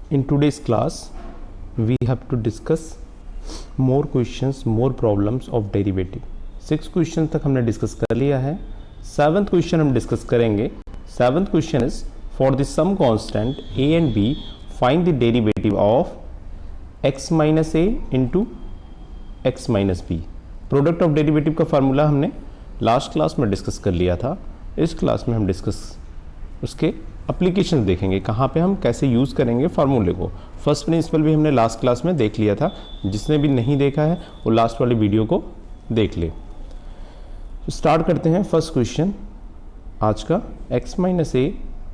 In today's class, we have to discuss more questions, more problems of derivative. 6 question तक हमने discuss कर लिया है. 7th क्वेश्चन हम डिस्कस करेंगे. 7th question is for the sum constant a and b find the derivative of x minus a into x minus b. Product of derivative का formula हमने last class में discuss कर लिया था. इस class में हम डिस्कस उसके एप्लीकेशन देखेंगे, कहाँ पे हम कैसे यूज़ करेंगे फार्मूले को. फर्स्ट प्रिंसिपल भी हमने लास्ट क्लास में देख लिया था. जिसने भी नहीं देखा है वो लास्ट वाली वीडियो को देख ले. स्टार्ट करते हैं फर्स्ट क्वेश्चन आज का. x minus a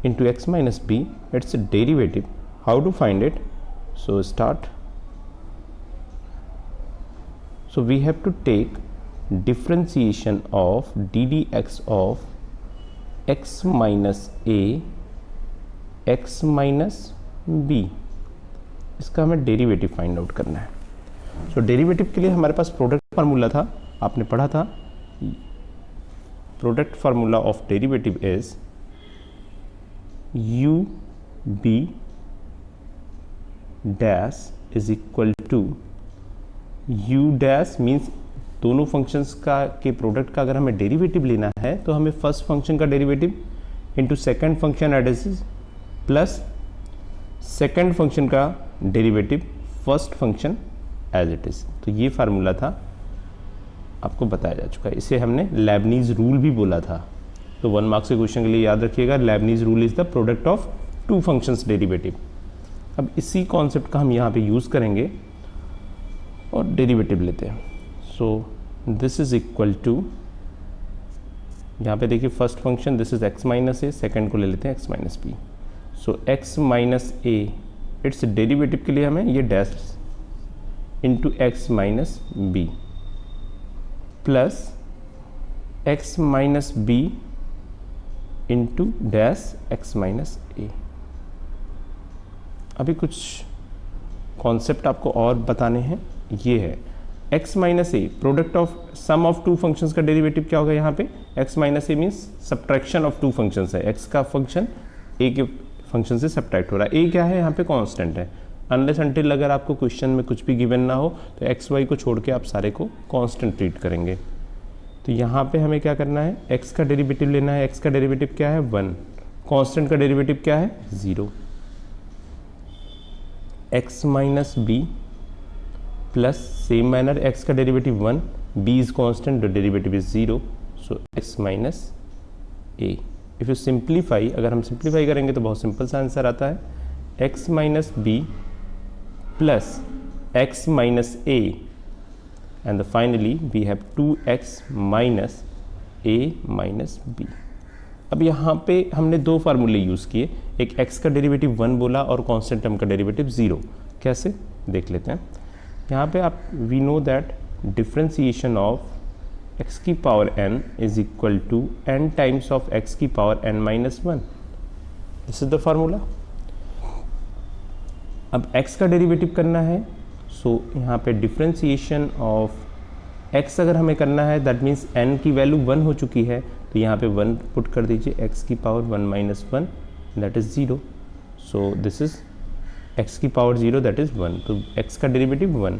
into x minus b, it's derivative, how to find it. So start. So we have to take differentiation of ddx of x minus a x minus b. इसका हमें derivative find out करना है. सो derivative के लिए हमारे पास product formula था, आपने पढ़ा था. Product formula of derivative is u b dash is equal to u dash means दोनों फंक्शंस का के प्रोडक्ट का अगर हमें डेरिवेटिव लेना है तो हमें फर्स्ट फंक्शन का derivative into second function adds plus second function का derivative first function as it is. तो ये फार्मूला था, आपको बताया जा चुका है. इसे हमने लेबनीज रूल भी बोला था. तो 1 मार्क्स के क्वेश्चन के लिए याद रखिएगा, Leibniz rule is the product of two functions derivative. अब इसी कॉन्सेप्ट का हम यहाँ पे यूज़ करेंगे और डेरिवेटिव लेते हैं. So this is equal to, यहाँ पे देखिए first function this is x minus A, second को ले लेते हैं x minus B. So x minus A it's derivative के लिए हमें ये dash into x minus B plus X minus B into dash X minus A. अभी कुछ कॉन्सेप्ट आपको और बताने हैं. ये है x minus a, product of sum of two functions का डेरिवेटिव क्या होगा यहाँ पे. x minus a means subtraction of two functions है. x का फंक्शन a के फंक्शन से सब्ट्रैक्ट हो रहा है. a क्या है यहाँ पे, कांस्टेंट है. अनलेस अनटिल अगर आपको क्वेश्चन में कुछ भी गिवन ना हो तो एक्स वाई को छोड़ के आप सारे को कांस्टेंट ट्रीट करेंगे. तो यहाँ पे हमें क्या करना है, x का डेरिवेटिव लेना है. x का डेरिवेटिव क्या है 1, कांस्टेंट का डेरिवेटिव क्या है 0. x minus B plus same manner x का derivative 1, b is constant, the derivative is 0. So x minus a. If you simplify, अगर हम सिंप्लीफाई करेंगे तो बहुत सिंपल सा आंसर आता है, x minus B plus x minus a and finally we have 2x minus a minus b. अब यहाँ पे हमने दो फार्मूले यूज़ किए, एक x का डेरिवेटिव 1 बोला और कांस्टेंट टर्म का डेरिवेटिव 0. कैसे देख लेते हैं. यहाँ पे आप we know that differentiation of x की power n is equal to n times of x की power n minus 1. This is the formula. अब x का डेरिवेटिव करना है. सो यहाँ पे डिफ्रेंसिएशन ऑफ x अगर हमें करना है दैट मीन्स n की वैल्यू 1 हो चुकी है, तो यहाँ पे 1 पुट कर दीजिए. x की power 1 minus 1 that is 0. So this is x की पावर 0 दैट इज़ 1. तो x का डेरिवेटिव 1.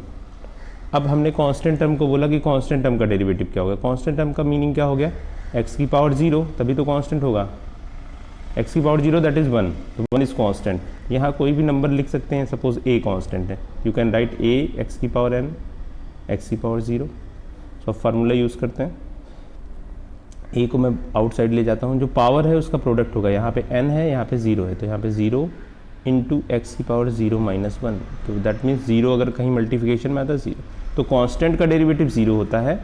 अब हमने कांस्टेंट टर्म को बोला कि कांस्टेंट टर्म का डेरिवेटिव क्या होगा. कांस्टेंट टर्म का मीनिंग क्या हो गया, x की पावर 0 तभी तो कांस्टेंट होगा. x की पावर 0 दैट इज़ 1, तो 1 इज़ कांस्टेंट. यहाँ कोई भी नंबर लिख सकते हैं. सपोज a कांस्टेंट है, you can write a x की पावर n x की पावर 0. सो फार्मूला यूज़ करते हैं. a को मैं आउटसाइड ले जाता हूँ, जो पावर है उसका प्रोडक्ट होगा. यहाँ पे n है, यहाँ पे 0 है, तो यहाँ पे 0 इंटू एक्स की पावर 0 माइनस 1. तो दैट मीन्स 0 अगर कहीं मल्टीप्लिकेशन में आता है 0, तो कांस्टेंट का डेरिवेटिव 0 होता है,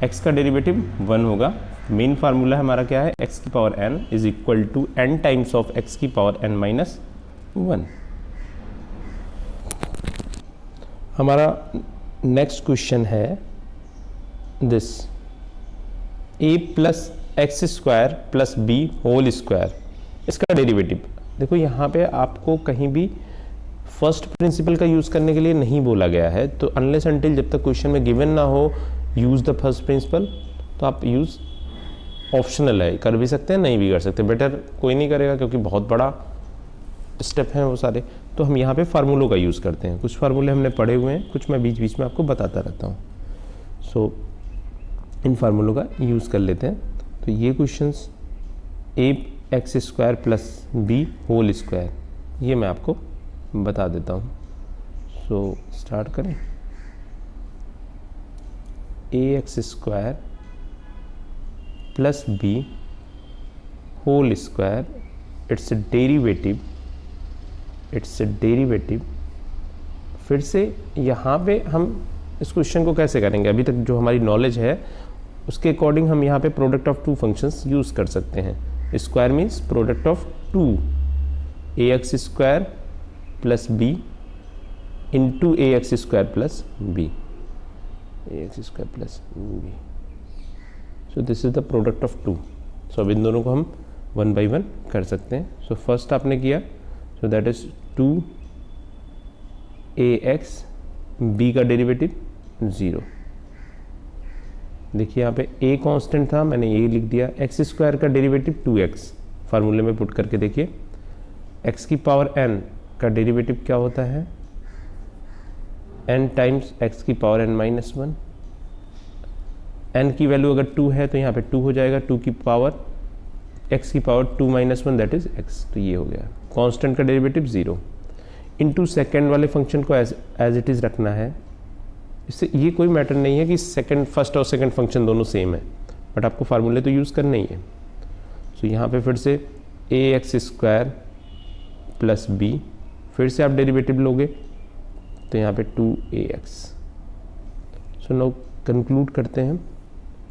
x का डेरिवेटिव 1 होगा. मेन फार्मूला हमारा क्या है, x की power n is equal to n times of x की पावर n माइनस 1. हमारा नेक्स्ट क्वेश्चन है this, a plus x square plus b whole square, इसका डेरिवेटिव. देखो यहाँ पे आपको कहीं भी फर्स्ट प्रिंसिपल का यूज़ करने के लिए नहीं बोला गया है. तो अनलेस अनटिल जब तक क्वेश्चन में गिवन ना हो यूज़ द फर्स्ट प्रिंसिपल, तो आप यूज़ ऑप्शनल है, कर भी सकते हैं नहीं भी कर सकते. बेटर कोई नहीं करेगा क्योंकि बहुत बड़ा स्टेप हैं वो सारे, तो हम यहाँ पे फार्मूलों का यूज़ करते हैं। कुछ फार्मूले हमने पढ़े हुए हैं, कुछ मैं बीच बीच में आपको बताता रहता हूँ। सो इन फार्मूलों का यूज़ कर लेते हैं। तो ये questions ax² plus b whole square, ये मैं आपको बता देता हूँ। सो स्टार्ट करें। ax² plus b whole square, its derivative. फिर से यहाँ पे हम इस क्वेश्चन को कैसे करेंगे, अभी तक जो हमारी नॉलेज है उसके अकॉर्डिंग हम यहाँ पे product of two functions use कर सकते हैं। Square means product of two, ax² plus b into ax² plus b, ax² plus b। So this is the product of two. So अब इन दोनों को हम 1 by 1 कर सकते हैं। सो फर्स्ट आपने किया, so that is 2ax, b का डेरिवेटिव 0। देखिए यहाँ पे a कांस्टेंट था, मैंने ये लिख दिया। x² का डेरिवेटिव 2x, फार्मूले में पुट करके देखिए। x की पावर n का डेरिवेटिव क्या होता है, n टाइम्स x की पावर n माइनस 1। n की वैल्यू अगर 2 है तो यहाँ पे 2 हो जाएगा, 2 की पावर x की power 2 minus 1 that is x। तो ये हो गया कांस्टेंट का डेरिवेटिव 0 इंटू सेकेंड वाले फंक्शन को एज इट इज़ रखना है। इससे ये कोई मैटर नहीं है कि फर्स्ट और सेकंड फंक्शन दोनों सेम है, बट आपको फार्मूले तो यूज़ करने ही है। सो यहाँ पे फिर से ax² प्लस b, फिर से आप डेरिवेटिव लोगे तो यहाँ पे 2ax। सो नाउ कंक्लूड करते हैं।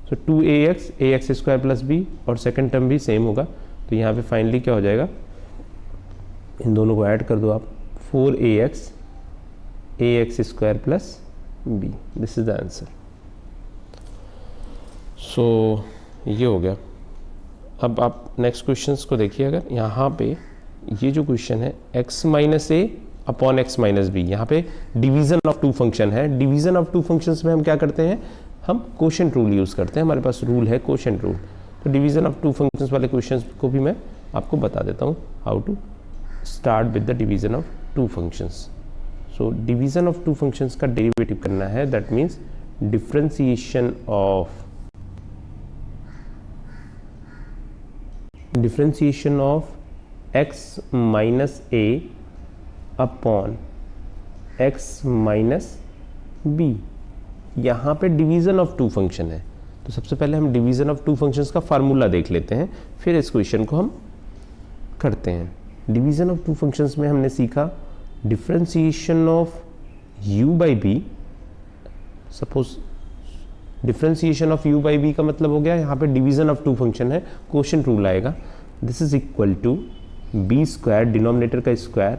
सो 2ax² प्लस b और सेकंड टर्म भी सेम होगा, तो यहाँ पे फाइनली क्या हो जाएगा, इन दोनों को ऐड कर दो आप, 4ax² plus b। This is the answer. So ये हो गया। अब आप नेक्स्ट क्वेश्चंस को देखिए। अगर यहाँ पे ये जो क्वेश्चन है x minus a upon x minus b, यहाँ पे डिवीजन ऑफ टू फंक्शन है। डिवीजन ऑफ टू फंक्शंस में हम क्या करते हैं, हम कोशेंट रूल यूज़ करते हैं। हमारे पास रूल है कोशेंट रूल। तो डिवीजन ऑफ टू फंक्शंस वाले क्वेश्चंस को भी मैं आपको बता देता हूँ, how to start with the division of two functions. So division of two functions का डेरिवेटिव करना है, that means differentiation of x minus a upon x minus b। यहाँ पे डिवीजन ऑफ टू फंक्शन है, तो सबसे पहले हम डिवीजन ऑफ टू फंक्शंस का फार्मूला देख लेते हैं, फिर इस क्वेश्चन को हम करते हैं। डिवीजन ऑफ टू फंक्शंस में हमने सीखा differentiation of u by b। Suppose differentiation of u by b का मतलब हो गया, यहाँ पे डिवीजन ऑफ टू फंक्शन है, कोशेंट रूल आएगा। This is equal to b² denominator का square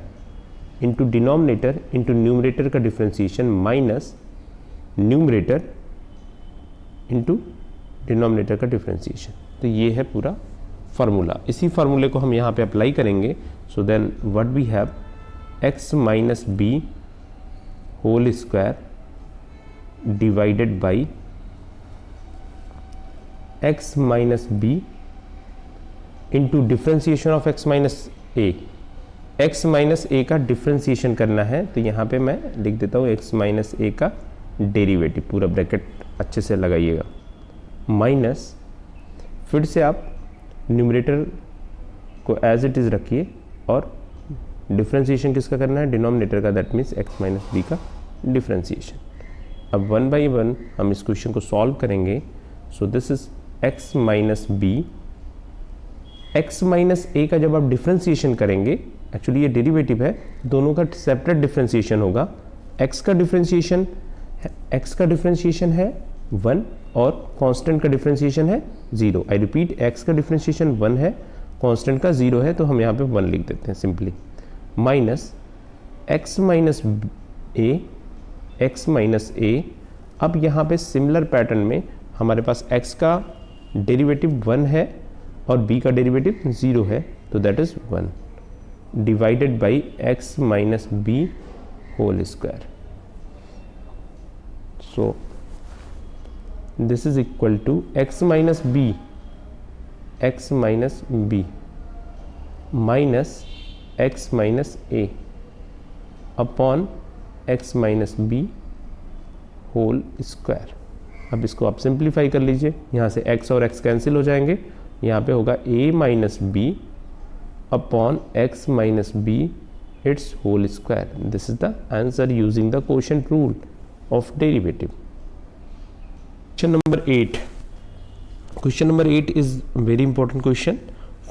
into denominator into numerator का differentiation minus numerator into denominator का डिफरेंशिएशन। तो ये है पूरा फार्मूला। इसी फार्मूले को हम यहाँ पे अप्लाई करेंगे। So then what we have, x minus b whole square divided by x minus b into differentiation of x minus a। x minus a का डिफरेंशिएशन करना है, तो यहाँ पे मैं लिख देता हूँ x माइनस a का डेरिवेटिव, पूरा ब्रैकेट अच्छे से लगाइएगा, माइनस फिर से आप न्यूमरेटर को एज इट इज़ रखिए और डिफरेंशिएशन किसका करना है, डिनोमिनेटर का, that means x minus b का डिफरेंशिएशन। अब 1 बाई 1 हम इस क्वेश्चन को सॉल्व करेंगे। सो this is x minus b। x minus a का जब आप डिफरेंशिएशन करेंगे, एक्चुअली ये डेरिवेटिव है, दोनों का सेपरेट डिफरेंशिएशन होगा। x का डिफरेंशिएशन है 1 और कांस्टेंट का डिफरेंशिएशन है 0। आई रिपीट, x का डिफरेंशिएशन 1 है, कांस्टेंट का 0 है, तो हम यहाँ पे 1 लिख देते हैं simply, minus x minus a। अब यहाँ पे सिमिलर पैटर्न में हमारे पास x का डेरिवेटिव 1 है और b का डेरिवेटिव 0 है, तो that is 1 divided by x minus b whole square. So this is equal to x minus b minus x minus a upon x minus b whole square. अब इसको आप simplify कर लीजिए, यहाँ से x और x कैंसिल हो जाएंगे, यहाँ पे होगा a minus b upon x minus b its whole square. This is the answer using the quotient rule of derivative. Question number 8। Question number 8 is very important question.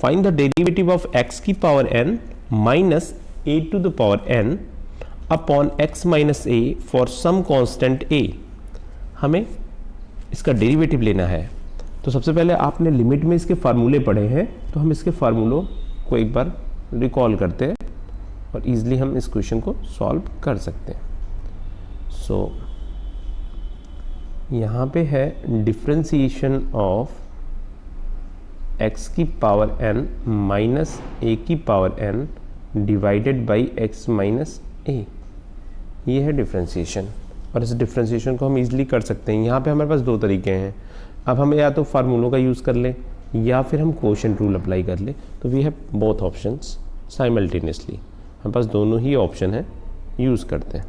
Find the derivative of x की power n minus a to the power n upon x minus a for some constant a। हमें इसका derivative लेना है। तो सबसे पहले आपने limit में इसके फार्मूले पढ़े हैं, तो हम इसके फार्मूलों को एक बार रिकॉल करते हैं और इजीली हम इस क्वेश्चन को सॉल्व कर सकते हैं। सो यहाँ पे है डिफरेंशिएशन ऑफ x की पावर n माइनस a की power n divided by x minus a। ये है डिफरेंशिएशन, और इस डिफरेंशिएशन को हम इजीली कर सकते हैं। यहाँ पे हमारे पास दो तरीके हैं। अब हम या तो फार्मूलों का यूज़ कर लें या फिर हम क्वोशिएंट रूल अप्लाई कर लें। तो we have both options simultaneously, हमारे पास दोनों ही ऑप्शन है, यूज़ करते हैं।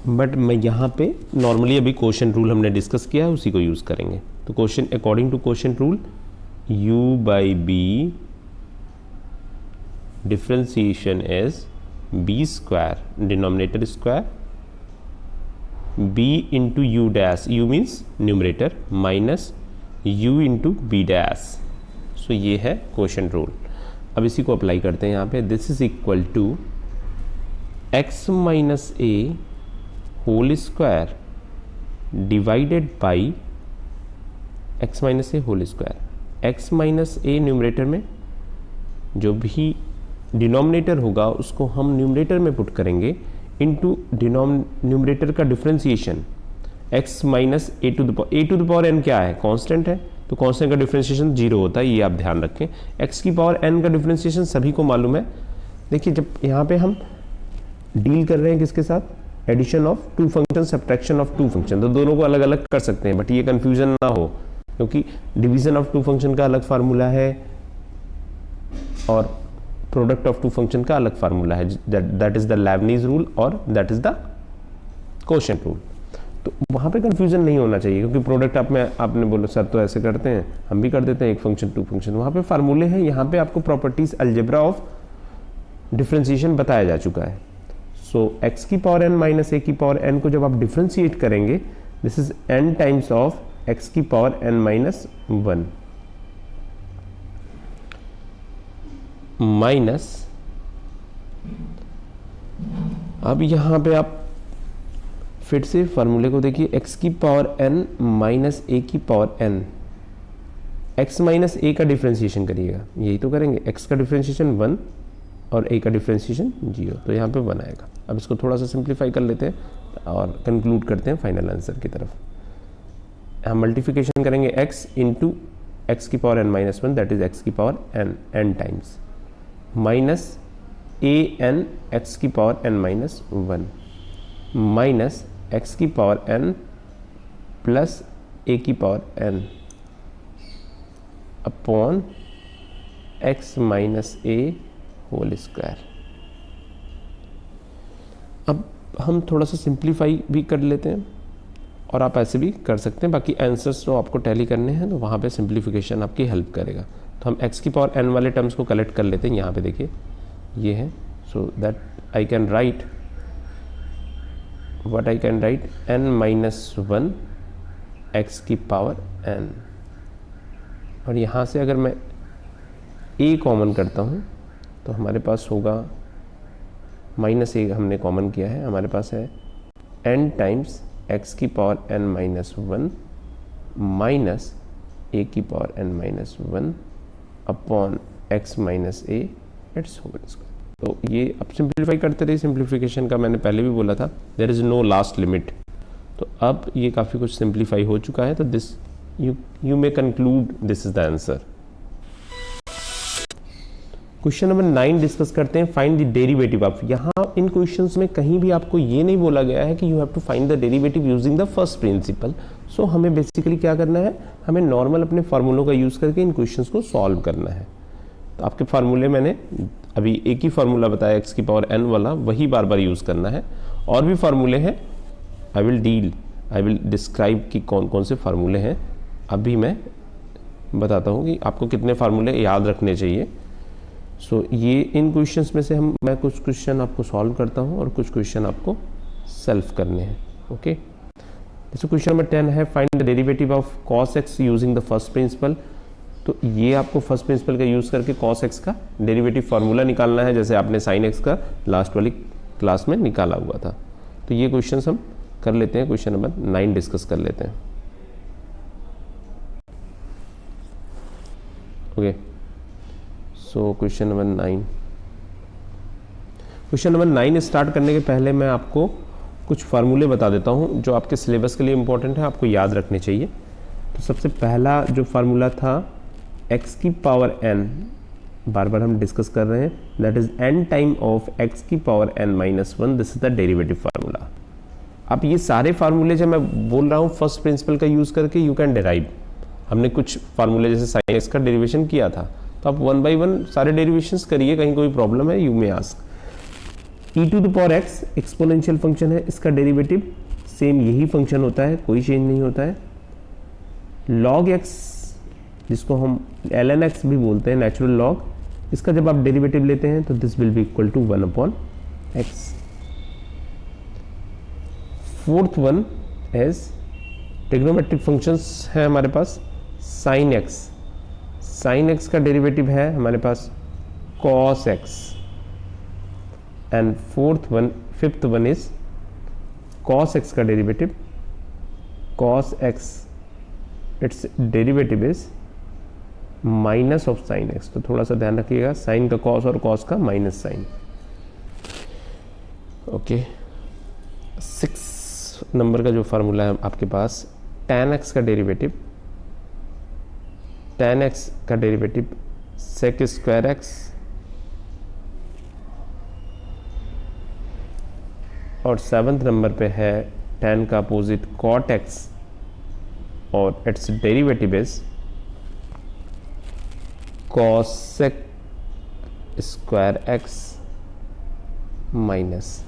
बट मैं यहाँ पे नॉर्मली अभी क्वोशिएंट रूल हमने डिस्कस किया है, उसी को यूज़ करेंगे। तो quotient according to quotient rule u by B differentiation is b square denominator square b into U dash, u means numerator, minus u into B dash. So ये है quotient rule. अब इसी को अप्लाई करते हैं यहाँ पे। This is equal to x minus a whole square divided by x minus a whole square. x minus a numerator में, जो भी डिनोमिनेटर होगा उसको हम न्यूमरेटर में पुट करेंगे इनटू न्यूमरेटर का differentiation x minus a to the power n क्या है, कांस्टेंट है, तो कांस्टेंट का डिफरेंशिएशन 0 होता है, ये आप ध्यान रखें। x की पावर n का डिफरेंशिएशन सभी को मालूम है। देखिए जब यहाँ पे हम डील कर रहे हैं किसके साथ, addition of two function, subtraction of two function, तो दोनों को अलग अलग कर सकते हैं, बट ये कंफ्यूजन ना हो, क्योंकि डिवीजन ऑफ टू फंक्शन का अलग फार्मूला है और प्रोडक्ट ऑफ टू फंक्शन का अलग फार्मूला है। That is the Leibniz rule और that is the quotient rule. तो वहाँ पे कंफ्यूजन नहीं होना चाहिए, क्योंकि प्रोडक्ट आपने बोला सर तो ऐसे करते हैं, हम भी कर देते हैं, एक फंक्शन टू फंक्शन, वहाँ पे फार्मूले हैं। यहाँ पे आपको प्रॉपर्टीज अलजेब्रा ऑफ डिफरेंशिएशन बताया जा चुका है। सो x की पावर n माइनस a की पावर n को जब आप डिफरेंशिएट करेंगे, this is n times of x की पावर n माइनस 1 माइनस, अब यहाँ पे आप फिर से फार्मूले को देखिए, x की पावर n माइनस a की power n, x minus a का डिफरेंशिएशन करिएगा, यही तो करेंगे। x का डिफरेंशिएशन 1 और a का डिफरेंशिएशन 0, तो यहाँ पे 1 आएगा। अब इसको थोड़ा सा सिंप्लीफाई कर लेते हैं और कंक्लूड करते हैं फाइनल आंसर की तरफ। हम मल्टीप्लिकेशन करेंगे x इंटू एक्स की power n minus 1, that is x की power n times, minus a n x की power n minus 1 minus x की पावर n प्लस a की power n upon x minus a whole square. अब हम थोड़ा सा simplify भी कर लेते हैं और आप ऐसे भी कर सकते हैं, बाकी आंसर्स जो आपको टैली करने हैं तो वहाँ पे सिंप्लीफिकेशन आपकी हेल्प करेगा। तो हम x की पावर n वाले टर्म्स को कलेक्ट कर लेते हैं। यहाँ पे देखिए ये है, so that I can right what I can right n minus 1 x की पावर n, और यहाँ से अगर मैं a कॉमन करता हूँ तो हमारे पास होगा माइनस a, हमने कॉमन किया है, हमारे पास है n टाइम्स x की power n minus 1 minus a की power n minus 1 upon x minus a its whole square. तो ये अब सिंप्लीफाई करते रहिए। सिंप्लीफिकेशन का मैंने पहले भी बोला था, there is no last limit. तो अब ये काफ़ी कुछ सिंप्लीफाई हो चुका है, तो this you may conclude this is the answer. Question number 9 discuss करते हैं, फाइंड द डेरिवेटिव ऑफ। यहाँ इन क्वेश्चंस में कहीं भी आपको ये नहीं बोला गया है कि you have to find the derivative using the first principle. So हमें बेसिकली क्या करना है, हमें नॉर्मल अपने फार्मूलों का यूज़ करके इन क्वेश्चंस को सॉल्व करना है। तो आपके फार्मूले मैंने अभी एक ही फार्मूला बताया x की पावर n वाला, वही बार बार यूज़ करना है। और भी फार्मूले हैं, आई विल डिस्क्राइब कि कौन कौन से फार्मूले हैं। अभी मैं बताता हूँ कि आपको कितने फार्मूले याद रखने चाहिए। सो ये इन क्वेश्चंस में से मैं कुछ क्वेश्चन आपको सॉल्व करता हूँ और कुछ क्वेश्चन आपको सेल्फ करने हैं। ओके, जैसे क्वेश्चन नंबर 10 है, find the derivative of cos x using the first principal. तो ये आपको फर्स्ट प्रिंसिपल का यूज़ करके cos x का डेरिवेटिव फार्मूला निकालना है, जैसे आपने sin x का लास्ट वाली क्लास में निकाला हुआ था। तो ये क्वेश्चन हम कर लेते हैं। क्वेश्चन नंबर 9 डिस्कस कर लेते हैं। Okay, so question number 9। Question number 9 start करने के पहले मैं आपको कुछ फार्मूले बता देता हूँ जो आपके सिलेबस के लिए इंपॉर्टेंट है, आपको याद रखने चाहिए। तो सबसे पहला जो फार्मूला था x की पावर n, बार बार हम डिस्कस कर रहे हैं, that is n time of x की power n minus 1, this is the derivative formula. अब ये सारे फार्मूले जब मैं बोल रहा हूँ फर्स्ट प्रिंसिपल का यूज़ करके यू कैन डिराइव। हमने कुछ फार्मूले जैसे साइन एक्स का डेरिवेशन किया था, तो आप 1 बाई 1 सारे डेरिवेशंस करिए, कहीं कोई प्रॉब्लम है you may ask. e to the power x exponential function है, इसका डेरिवेटिव सेम यही फंक्शन होता है, कोई चेंज नहीं होता है। log x, जिसको हम ln x भी बोलते हैं, नेचुरल लॉग, इसका जब आप डेरिवेटिव लेते हैं तो this will be equal to 1 upon x। Fourth one as trigonometric functions है हमारे पास, साइन एक्स का डेरिवेटिव है हमारे पास cos x, and fifth one is cos x का derivative cos x, its derivative is minus of sine x। तो थोड़ा सा ध्यान रखिएगा, साइन का cos और cos का माइनस साइन। ओके, 6 नंबर का जो फार्मूला है आपके पास, tan x का डेरिवेटिव sec स्क्वायर x, और 7th नंबर पे है tan का अपोजिट cot x, और it's derivative is cosec square x minus.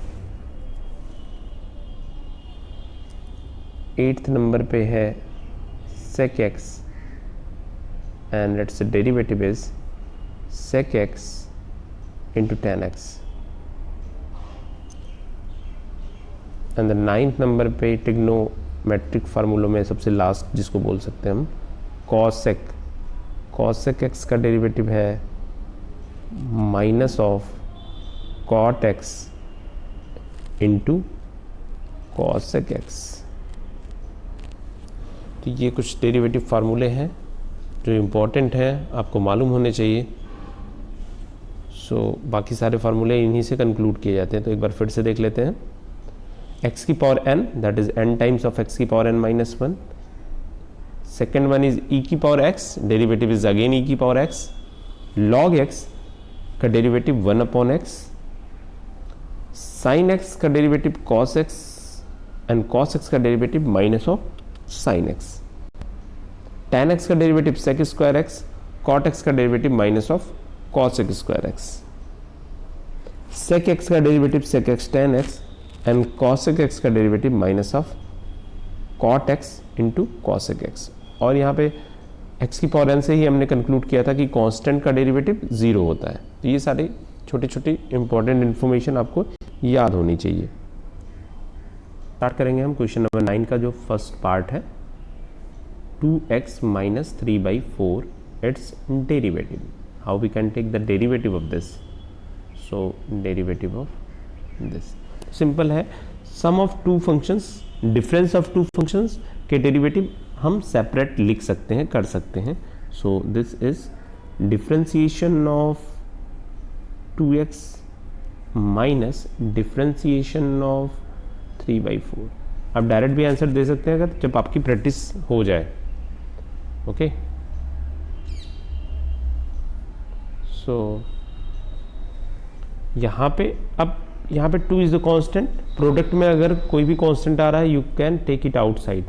8th number पे है sec x, and its derivative is sec x into tan x। and the 9th number पे trigonometric फार्मूलों में सबसे last जिसको बोल सकते हैं हम cosec x का डेरिवेटिव है minus of cot x into cosec x। तो ये कुछ डेरिवेटिव फार्मूले हैं जो इम्पोर्टेंट हैं, आपको मालूम होने चाहिए। बाकी सारे फार्मूले इन्हीं से कंक्लूड किए जाते हैं। तो एक बार फिर से देख लेते हैं। x की power n, that is n times of x की power n minus 1। Second one is e की power x, derivative is again e की पावर x। log x का derivative 1 upon x। Sine x का derivative cos x, and cos x का derivative minus of sine x। tan x का derivative sec square x, cot x का derivative minus of cosec square x। sec x का derivative sec x tan x, and cosec x का derivative minus of cot x into cosec x। और यहाँ पे x की power n से ही हमने conclude किया था कि कांस्टेंट का डेरिवेटिव 0 होता है। तो ये सारे छोटी छोटी इंपॉर्टेंट इन्फॉर्मेशन आपको याद होनी चाहिए। स्टार्ट करेंगे हम क्वेश्चन नंबर 9 का जो फर्स्ट पार्ट है, 2x minus 3/4 it's derivative, how we can take the derivative of this. So derivative of this simple है, sum of two functions, difference of two functions के डेरिवेटिव हम separate लिख सकते हैं, कर सकते हैं। So this is differentiation of 2x minus differentiation of 3/4। आप डायरेक्ट भी आंसर दे सकते हैं अगर जब आपकी प्रैक्टिस हो जाए। ओके, सो यहाँ पे 2 इज द कांस्टेंट। प्रोडक्ट में अगर कोई भी कांस्टेंट आ रहा है you can take it outside.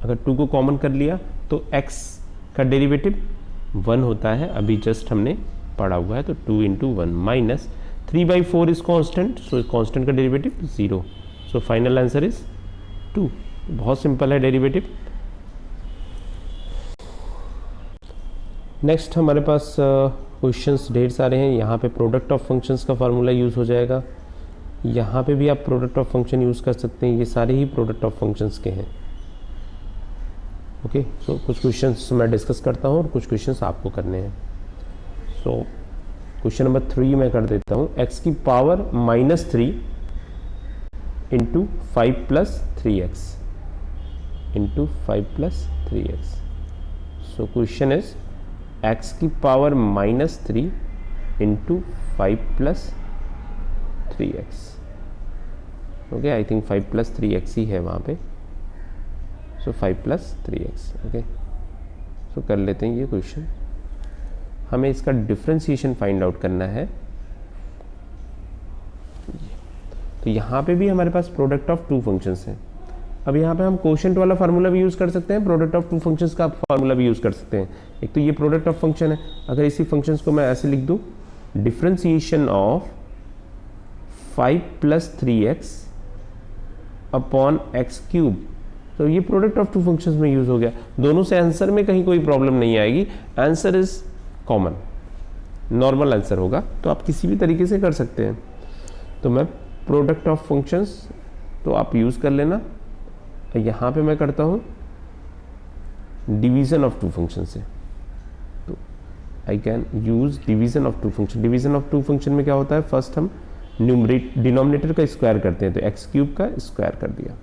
अगर 2 को कॉमन कर लिया तो x का डेरिवेटिव 1 होता है, अभी जस्ट हमने पड़ा हुआ है, तो 2 into 1 minus 3/4 is constant, so constant का derivative 0, so final answer is 2। बहुत सिंपल है डेरिवेटिव। नेक्स्ट हमारे पास क्वेश्चंस ढेर सारे हैं। यहाँ पे प्रोडक्ट ऑफ फंक्शंस का फार्मूला यूज़ हो जाएगा, यहाँ पे भी आप प्रोडक्ट ऑफ फंक्शन यूज़ कर सकते हैं, ये सारे ही प्रोडक्ट ऑफ फंक्शंस के हैं। ओके, सो कुछ क्वेश्चंस मैं डिस्कस करता हूँ और कुछ क्वेश्चंस आपको करने हैं। सो क्वेश्चन नंबर 3 मैं कर देता हूँ, x की power -3 into 5 plus 3x into 5 plus 3x। So question is x की power -3 into 5 plus 3x। Okay, I think 5 plus 3x ही है वहाँ पे, सो 5 प्लस 3x। ओके, सो कर लेते हैं ये क्वेश्चन। हमें इसका डिफरेंशिएशन फाइंड आउट करना है। तो यहाँ पे भी हमारे पास प्रोडक्ट ऑफ टू फंक्शंस हैं। अब यहाँ पे हम कोशेंट वाला फार्मूला भी यूज़ कर सकते हैं, प्रोडक्ट ऑफ टू फंक्शंस का फार्मूला भी यूज़ कर सकते हैं। एक तो ये प्रोडक्ट ऑफ फंक्शन है, अगर इसी फंक्शंस को मैं ऐसे लिख दूँ, differentiation of 5 plus 3x upon x cube, तो ये प्रोडक्ट ऑफ टू फंक्शंस में यूज़ हो गया। दोनों से आंसर में कहीं कोई प्रॉब्लम नहीं आएगी, answer is common, normal answer होगा, तो आप किसी भी तरीके से कर सकते हैं। तो मैं प्रोडक्ट ऑफ फंक्शंस तो आप यूज़ कर लेना। यहाँ पे मैं करता हूँ डिवीज़न ऑफ टू फंक्शन से, तो I can use division of two function. Division of two function में क्या होता है, फर्स्ट हम डिनोमिनेटर का स्क्वायर करते हैं, तो एक्स क्यूब का स्क्वायर कर दिया,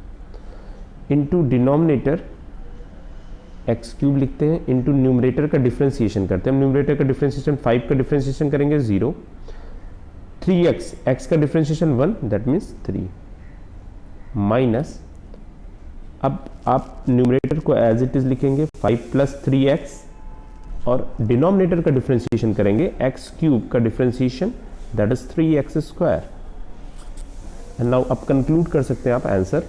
इनटू डिनोमिनेटर एक्स क्यूब लिखते हैं, इनटू न्यूमरेटर का डिफरेंशिएशन करते हैं। हम न्यूमरेटर का डिफरेंशिएशन 5 का डिफरेंशिएशन करेंगे 0, 3x, x का डिफरेंशिएशन 1, दैट मीन्स 3, माइनस, अब आप न्यूमरेटर को एज इट इज लिखेंगे 5 प्लस 3x, और डिनोमिनेटर का डिफरेंशिएशन करेंगे x क्यूब का differentiation, that is 3x square. And now अब कंक्लूड कर सकते हैं आप आंसर।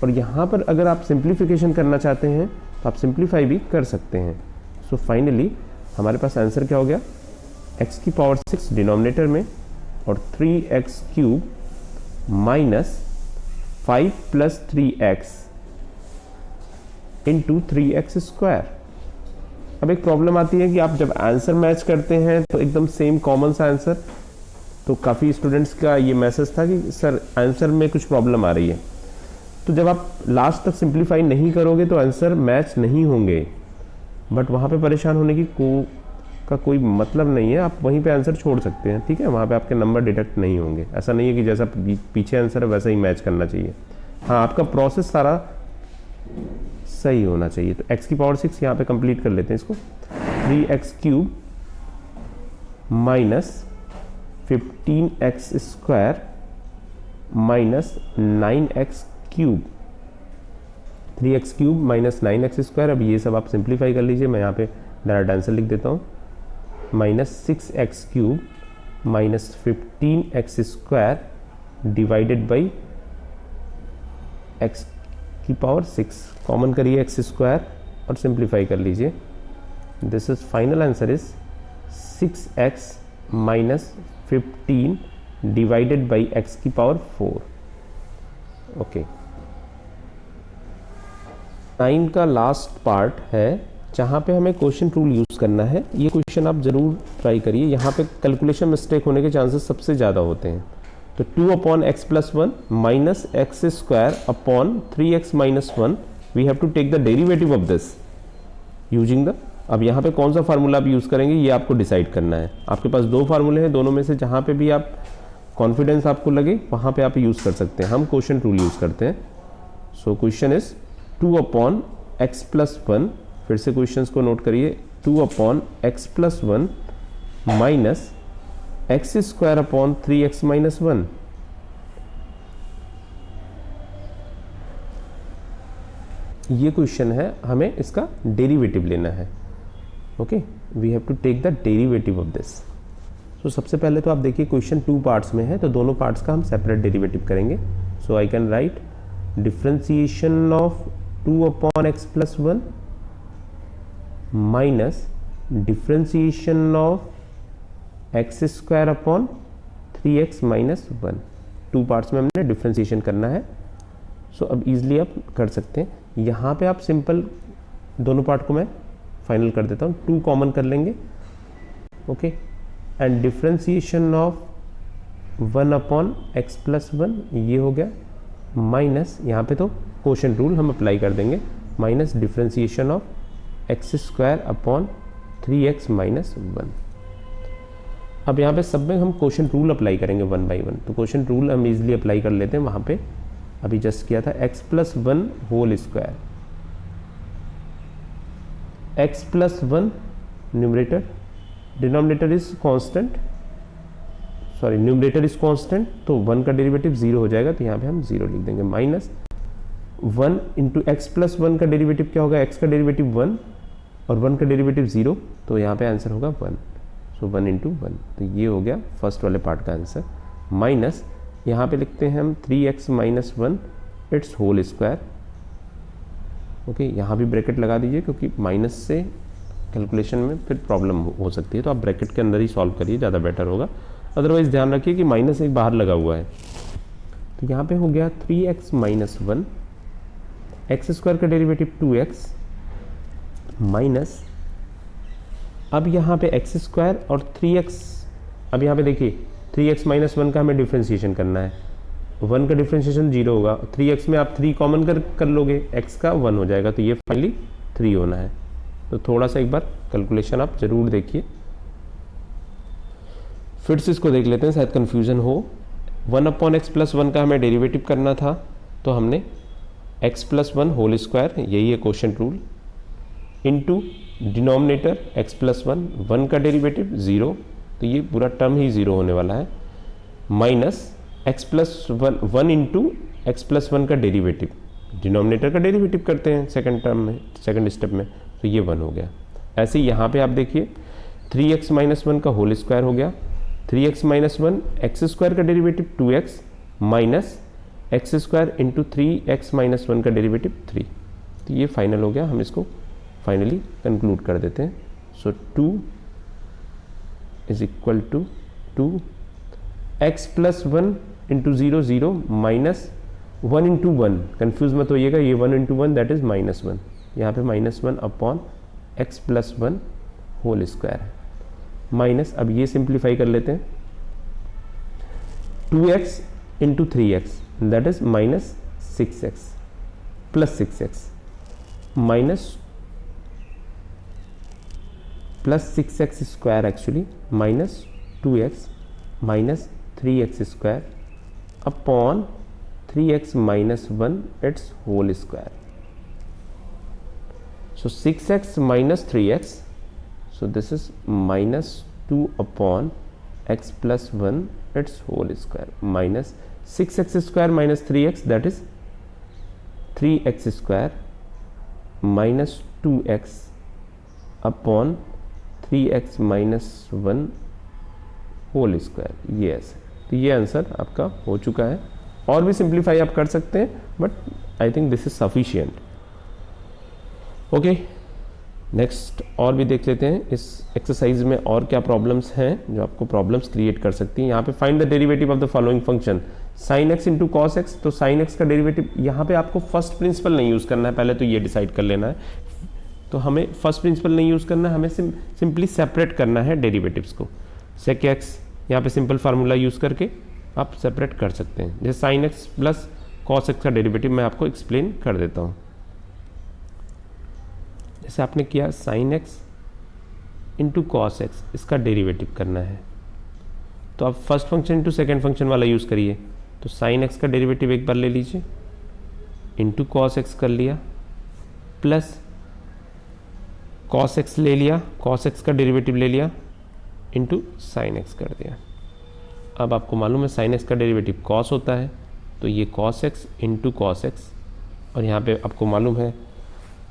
और यहाँ पर अगर आप सिंप्लीफिकेशन करना चाहते हैं तो आप सिंप्लीफाई भी कर सकते हैं। सो फाइनली हमारे पास आंसर क्या हो गया, x की पावर 6 डिनोमिनेटर में और 3x cube minus 5 plus 3x into 3x square. अब एक प्रॉब्लम आती है कि आप जब आंसर मैच करते हैं तो एकदम सेम कॉमन सा आंसर, तो काफ़ी स्टूडेंट्स का ये मैसेज था कि सर आंसर में कुछ प्रॉब्लम आ रही है। तो जब आप लास्ट तक सिंप्लीफाई नहीं करोगे तो आंसर मैच नहीं होंगे, बट वहाँ पे परेशान होने की का कोई मतलब नहीं है, आप वहीं पे आंसर छोड़ सकते हैं, ठीक है। वहाँ पे आपके नंबर डिडक्ट नहीं होंगे, ऐसा नहीं है कि जैसा पीछे आंसर है वैसा ही मैच करना चाहिए। हाँ, आपका प्रोसेस सारा सही होना चाहिए। तो x की पावर 6 यहाँ पे कंप्लीट कर लेते हैं इसको, 3x cube minus 15x square minus 9x cube, 3x cube minus 9x square. अब ये सब आप सिंप्लीफाई कर लीजिए, मैं यहाँ पे डायरेक्ट आंसर लिख देता हूँ, minus 6x cube minus 15x square divided by x की पावर 6, कॉमन करिए x स्क्वायर और सिंप्लीफाई कर लीजिए। This is final answer is 6x minus 15 divided by x की पावर 4। ओके, 9 का लास्ट पार्ट है जहाँ पे हमें क्वेश्चन रूल यूज़ करना है। ये क्वेश्चन आप ज़रूर ट्राई करिए, यहाँ पे कैलकुलेशन मिस्टेक होने के चांसेस सबसे ज़्यादा होते हैं। तो 2 upon x plus 1 minus x square upon 3x minus 1, we have to take the derivative of this using the, अब यहाँ पे कौन सा फार्मूला आप यूज़ करेंगे ये आपको डिसाइड करना है। आपके पास 2 फार्मूले हैं, दोनों में से जहाँ पे भी आप कॉन्फिडेंस आपको लगे वहाँ पे आप यूज़ कर सकते हैं। हम क्वेश्चन रूल यूज़ करते हैं। So question is 2 upon x plus 1, फिर से क्वेश्चंस को नोट करिए, 2 upon x plus 1 minus x square upon 3x minus 1। ये क्वेश्चन है, हमें इसका डेरिवेटिव लेना है। Okay, we have to take the derivative of this. So सबसे पहले तो आप देखिए क्वेश्चन 2 पार्ट्स में है, तो दोनों पार्ट्स का हम सेपरेट डेरिवेटिव करेंगे। So I can write differentiation of 2 upon x plus 1 minus differentiation of X square upon 3x minus 1। 2 parts में हमने डिफ्रेंशिएशन करना है। सो अब इजीली आप कर सकते हैं। यहाँ पे आप सिंपल दोनों पार्ट को मैं फाइनल कर देता हूँ, 2 कॉमन कर लेंगे, okay. And differentiation of 1 upon x plus 1 ये हो गया, माइनस यहाँ पे तो कोशेंट रूल हम अप्लाई कर देंगे, minus differentiation of X square upon 3x minus 1। अब यहाँ पे सब में हम कोशेंट रूल अप्लाई करेंगे 1 बाई 1, तो कोशेंट रूल हम इजीली अप्लाई कर लेते हैं। वहाँ पे अभी जस्ट किया था x plus 1 whole square, x plus 1 numerator, denominator is constant, sorry numerator is constant, तो 1 का डेरिवेटिव 0 हो जाएगा, तो यहाँ पे हम 0 लिख देंगे। माइनस 1 इंटू एक्स प्लस 1 का डेरिवेटिव क्या होगा, x का डेरिवेटिव 1 और 1 का डेरिवेटिव 0, तो यहाँ पे आंसर होगा 1। सो 1 इंटू 1, तो ये हो गया फर्स्ट वाले पार्ट का आंसर। माइनस यहाँ पे लिखते हैं हम 3x minus 1 its whole square, okay. यहाँ भी ब्रैकेट लगा दीजिए क्योंकि माइनस से कैलकुलेशन में फिर प्रॉब्लम हो सकती है, तो आप ब्रैकेट के अंदर ही सॉल्व करिए, ज़्यादा बेटर होगा। अदरवाइज़ ध्यान रखिए कि माइनस एक बाहर लगा हुआ है, तो यहाँ पे हो गया 3x माइनस 1, एक्स स्क्वायर का डेरिवेटिव 2x माइनस, अब यहाँ पे एक्स स्क्वायर और 3x, अब यहाँ पे देखिए 3x माइनस 1 का हमें डिफ्रेंशिएशन करना है, 1 का डिफ्रेंशिएशन 0 होगा, 3x में आप 3 कॉमन कर लोगे, x का 1 हो जाएगा, तो ये फाइनली 3 होना है। तो थोड़ा सा एक बार कैलकुलेशन आप ज़रूर देखिए, फिर से इसको देख लेते हैं, शायद कन्फ्यूज़न हो। 1 अपॉन एक्स प्लस 1 का हमें डेरिवेटिव करना था, तो हमने x प्लस 1 होल स्क्वायर, यही है quotient rule, into denominator x plus 1, 1 का डेरिवेटिव 0, तो ये पूरा टर्म ही 0 होने वाला है, minus x plus 1 into x plus 1 का डेरिवेटिव, डिनोमिनेटर का डेरिवेटिव करते हैं सेकंड टर्म में, सेकंड स्टेप में, तो ये 1 हो गया। ऐसे ही यहाँ पे आप देखिए 3x माइनस 1 का होल स्क्वायर हो गया, 3x माइनस 1 एक्स स्क्वायर का derivative 2x minus x square into 3x minus 1 का डेरिवेटिव 3, तो ये फाइनल हो गया। हम इसको फाइनली कंक्लूड कर देते हैं। So 2 is equal to 2x plus 1 into 0 0 minus 1 into 1, confuse मत होइएगा, ये 1 इंटू 1 दैट इज माइनस 1, यहाँ पे minus 1 upon x plus 1 whole square है, माइनस, अब ये सिंप्लीफाई कर लेते हैं, 2x into 3x that is minus 6x plus 6x minus plus 6x square actually, minus 2x minus 3x square upon 3x minus 1 its whole square. So 6x minus 3x, so this is minus 2 upon x plus 1 its whole square, minus 6x square minus 3x, that is 3x square minus 2x upon 3x minus 1 whole square, ये ऐसे। तो ये answer आपका हो चुका है, और भी सिंप्लीफाई आप कर सकते हैं, but I think this is sufficient. Okay, next और भी देख लेते हैं इस एक्सरसाइज में और क्या प्रॉब्लम्स हैं जो आपको प्रॉब्लम्स क्रिएट कर सकती हैं। यहाँ पे find the derivative of the following function, sine x into cos x, तो साइन एक्स का डेरिवेटिव, यहाँ पे आपको फर्स्ट प्रिंसिपल नहीं यूज़ करना है, पहले तो ये डिसाइड कर लेना है। तो हमें फर्स्ट प्रिंसिपल नहीं यूज़ करना है, हमें सिंपली सेपरेट करना है डेरिवेटिव्स को। सेक एक्स, यहाँ पे सिंपल फार्मूला यूज़ करके आप सेपरेट कर सकते हैं। जैसे sine x plus cos x का डेरिवेटिव मैं आपको एक्सप्लेन कर देता हूँ। जैसे आपने किया sine x into cos x, इसका डेरिवेटिव करना है, तो आप first function into second function वाला यूज़ करिए। तो साइन एक्स का डेरिवेटिव एक बार ले लीजिए, इंटू कॉस एक्स कर लिया, प्लस कॉस एक्स ले लिया, कॉस एक्स का डेरिवेटिव ले लिया, इंटू साइन एक्स कर दिया। अब आपको मालूम है साइन एक्स का डेरिवेटिव कॉस होता है, तो ये cos x into cos x, और यहाँ पे आपको मालूम है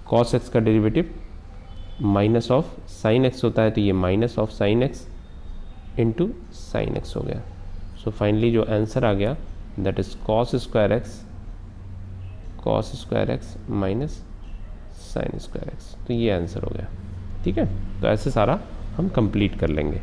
कॉस एक्स का derivative minus of sine x होता है, तो ये minus of sine x into sine x हो गया। सो फाइनली जो आंसर आ गया that is cos square x minus sine square x, तो ये आंसर हो गया। ठीक है, तो ऐसे सारा हम कंप्लीट कर लेंगे।